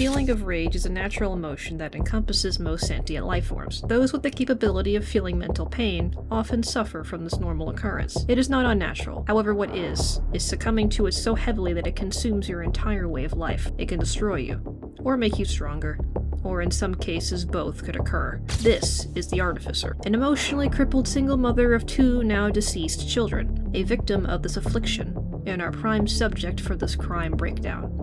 feeling of rage is a natural emotion that encompasses most sentient life forms. Those with the capability of feeling mental pain often suffer from this normal occurrence. It is not unnatural. However, what is succumbing to it so heavily that it consumes your entire way of life. It can destroy you, or make you stronger, or in some cases both could occur. This is the Artificer, an emotionally crippled single mother of 2 now deceased children, a victim of this affliction, and our prime subject for this crime breakdown.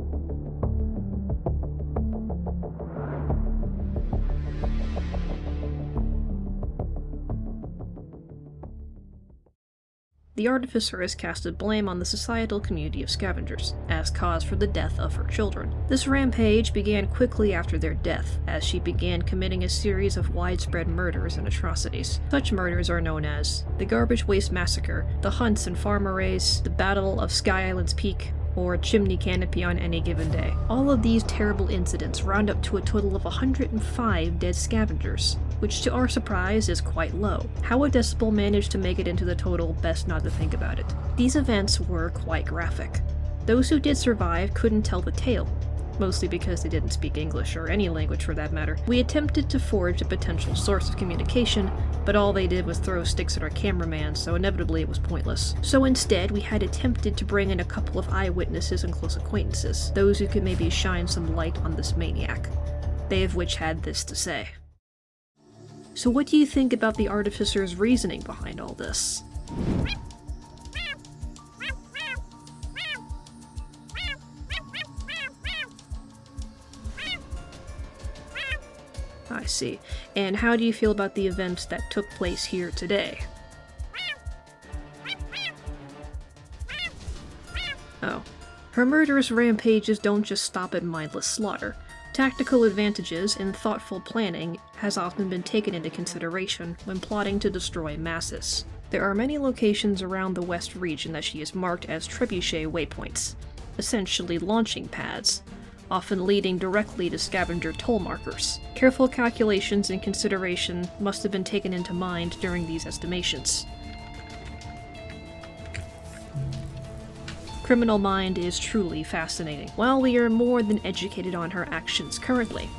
The Artificer has casted blame on the societal community of scavengers, as cause for the death of her children. This rampage began quickly after their death, as she began committing a series of widespread murders and atrocities. Such murders are known as the Garbage Waste Massacre, the Hunts and Farm Arrays, the Battle of Sky Island's Peak, or Chimney Canopy on any given day. All of these terrible incidents round up to a total of 105 dead scavengers, which to our surprise is quite low. How a decibel managed to make it into the total, best not to think about it. These events were quite graphic. Those who did survive couldn't tell the tale, mostly because they didn't speak English or any language for that matter. We attempted to forge a potential source of communication, but all they did was throw sticks at our cameraman, so inevitably it was pointless. So instead, we had attempted to bring in a couple of eyewitnesses and close acquaintances, those who could maybe shine some light on this maniac. They of which had this to say. So what do you think about the Artificer's reasoning behind all this? I see. And how do you feel about the events that took place here today? Oh. Her murderous rampages don't just stop at mindless slaughter. Tactical advantages and thoughtful planning has often been taken into consideration when plotting to destroy masses. There are many locations around the West region that she has marked as trebuchet waypoints, essentially launching pads, often leading directly to scavenger toll markers. Careful calculations and consideration must have been taken into mind during these estimations. Criminal mind is truly fascinating. While we are more than educated on her actions currently,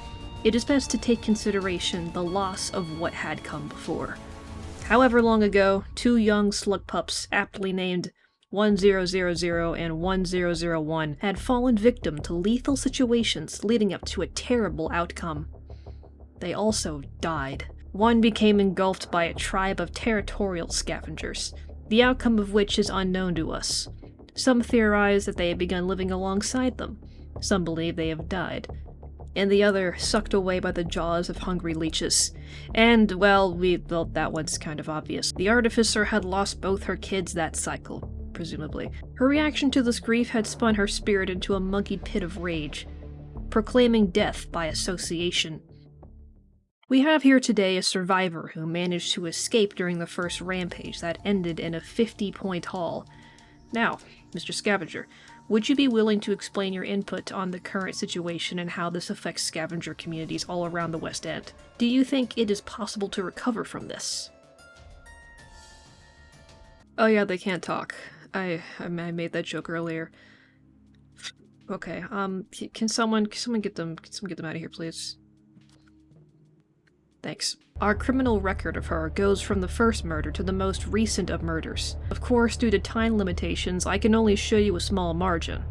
it is best to take consideration the loss of what had come before. However long ago, 2 young slug pups, aptly named 1000 and 1001, had fallen victim to lethal situations leading up to a terrible outcome. They also died. One became engulfed by a tribe of territorial scavengers, the outcome of which is unknown to us. Some theorize that they have begun living alongside them. Some believe they have died. And the other sucked away by the jaws of hungry leeches. And, well, that one's kind of obvious. The Artificer had lost both her kids that cycle, presumably. Her reaction to this grief had spun her spirit into a monkeyed pit of rage, proclaiming death by association. We have here today a survivor who managed to escape during the first rampage that ended in a 50-point haul. Now, Mr. Scavenger, would you be willing to explain your input on the current situation and how this affects scavenger communities all around the West End? Do you think it is possible to recover from this? Oh yeah, they can't talk. I made that joke earlier. Okay, can someone get them out of here, please? Thanks. Our criminal record of her goes from the first murder to the most recent of murders. Of course, due to time limitations, I can only show you a small margin.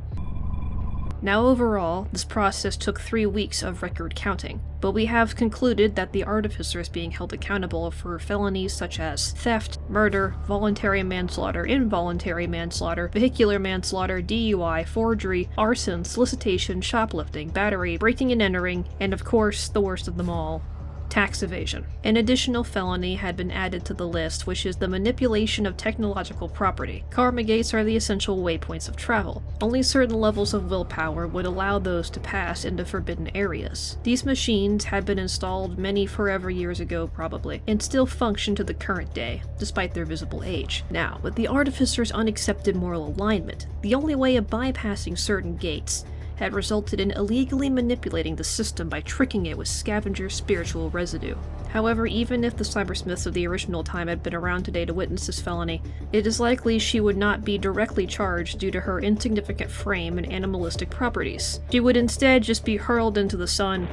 Now overall, this process took 3 weeks of record counting, but we have concluded that the Artificer is being held accountable for felonies such as theft, murder, voluntary manslaughter, involuntary manslaughter, vehicular manslaughter, DUI, forgery, arson, solicitation, shoplifting, battery, breaking and entering, and of course, the worst of them all, tax evasion. An additional felony had been added to the list, which is the manipulation of technological property. Karma gates are the essential waypoints of travel. Only certain levels of willpower would allow those to pass into forbidden areas. These machines had been installed many forever years ago probably, and still function to the current day, despite their visible age. Now, with the Artificer's unaccepted moral alignment, the only way of bypassing certain gates had resulted in illegally manipulating the system by tricking it with scavenger spiritual residue. However, even if the cybersmiths of the original time had been around today to witness this felony, it is likely she would not be directly charged due to her insignificant frame and animalistic properties. She would instead just be hurled into the sun,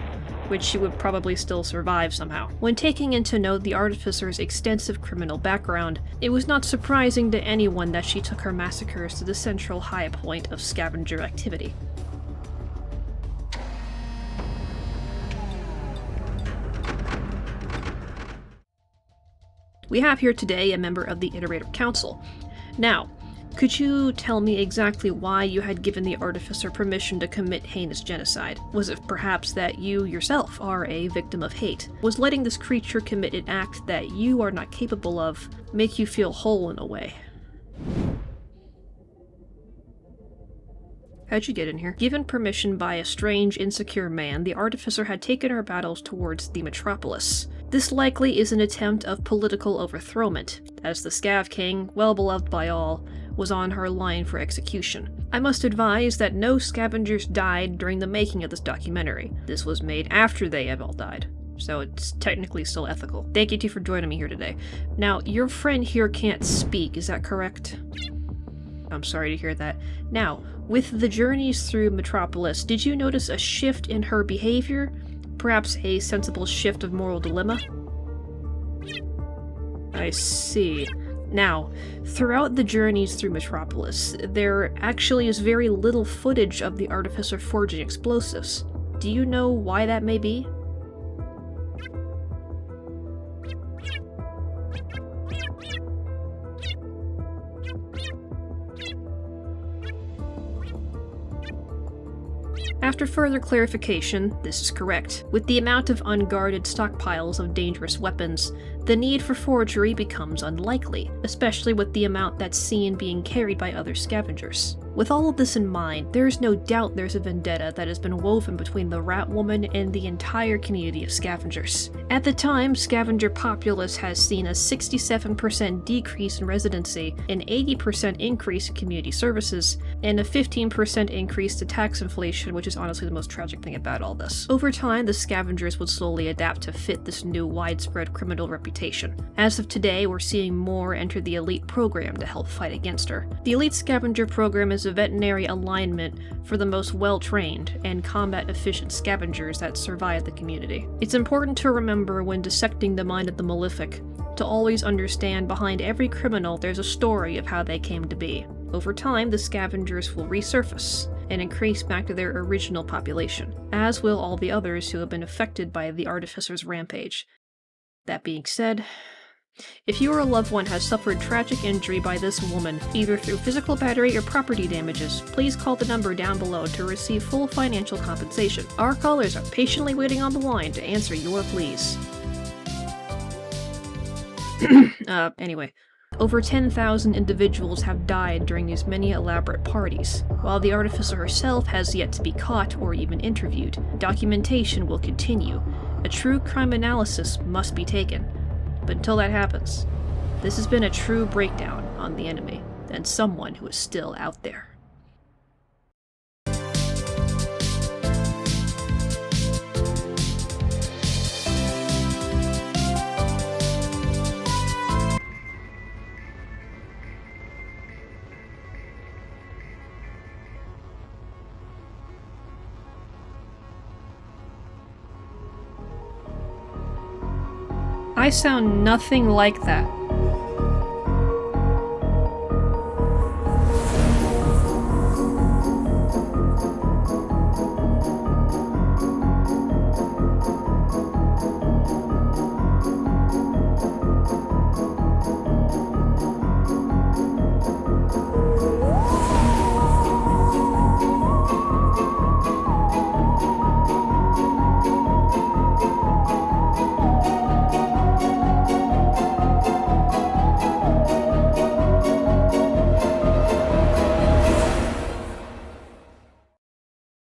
which she would probably still survive somehow. When taking into note the Artificer's extensive criminal background, it was not surprising to anyone that she took her massacres to the central high point of scavenger activity. We have here today a member of the Iterator Council. Now, could you tell me exactly why you had given the Artificer permission to commit heinous genocide? Was it perhaps that you yourself are a victim of hate? Was letting this creature commit an act that you are not capable of make you feel whole in a way? How'd you get in here? Given permission by a strange, insecure man, the Artificer had taken her battles towards the Metropolis. This likely is an attempt of political overthrowment, as the Scav King, well beloved by all, was on her line for execution. I must advise that no scavengers died during the making of this documentary. This was made after they have all died, so it's technically still ethical. Thank you two for joining me here today. Now, your friend here can't speak, is that correct? I'm sorry to hear that. Now, with the journeys through Metropolis, did you notice a shift in her behavior? Perhaps a sensible shift of moral dilemma? I see. Now, throughout the journeys through Metropolis, there actually is very little footage of the Artificer forging explosives. Do you know why that may be? After further clarification, this is correct. With the amount of unguarded stockpiles of dangerous weapons, the need for forgery becomes unlikely, especially with the amount that's seen being carried by other scavengers. With all of this in mind, there is no doubt there's a vendetta that has been woven between the Rat Woman and the entire community of scavengers. At the time, scavenger populace has seen a 67% decrease in residency, an 80% increase in community services, and a 15% increase to tax inflation, which is honestly the most tragic thing about all this. Over time, the scavengers would slowly adapt to fit this new widespread criminal reputation. As of today, we're seeing more enter the elite program to help fight against her. The elite scavenger program is a veterinary alignment for the most well-trained and combat-efficient scavengers that survive the community. It's important to remember when dissecting the mind of the malefic to always understand behind every criminal there's a story of how they came to be. Over time, the scavengers will resurface and increase back to their original population, as will all the others who have been affected by the Artificer's rampage. That being said, if you or a loved one has suffered tragic injury by this woman, either through physical battery or property damages, please call the number down below to receive full financial compensation. Our callers are patiently waiting on the line to answer your pleas. Anyway. Over 10,000 individuals have died during these many elaborate parties. While the Artificer herself has yet to be caught or even interviewed, documentation will continue. A true crime analysis must be taken. But until that happens, this has been a true breakdown on the enemy, and someone who is still out there. I sound nothing like that.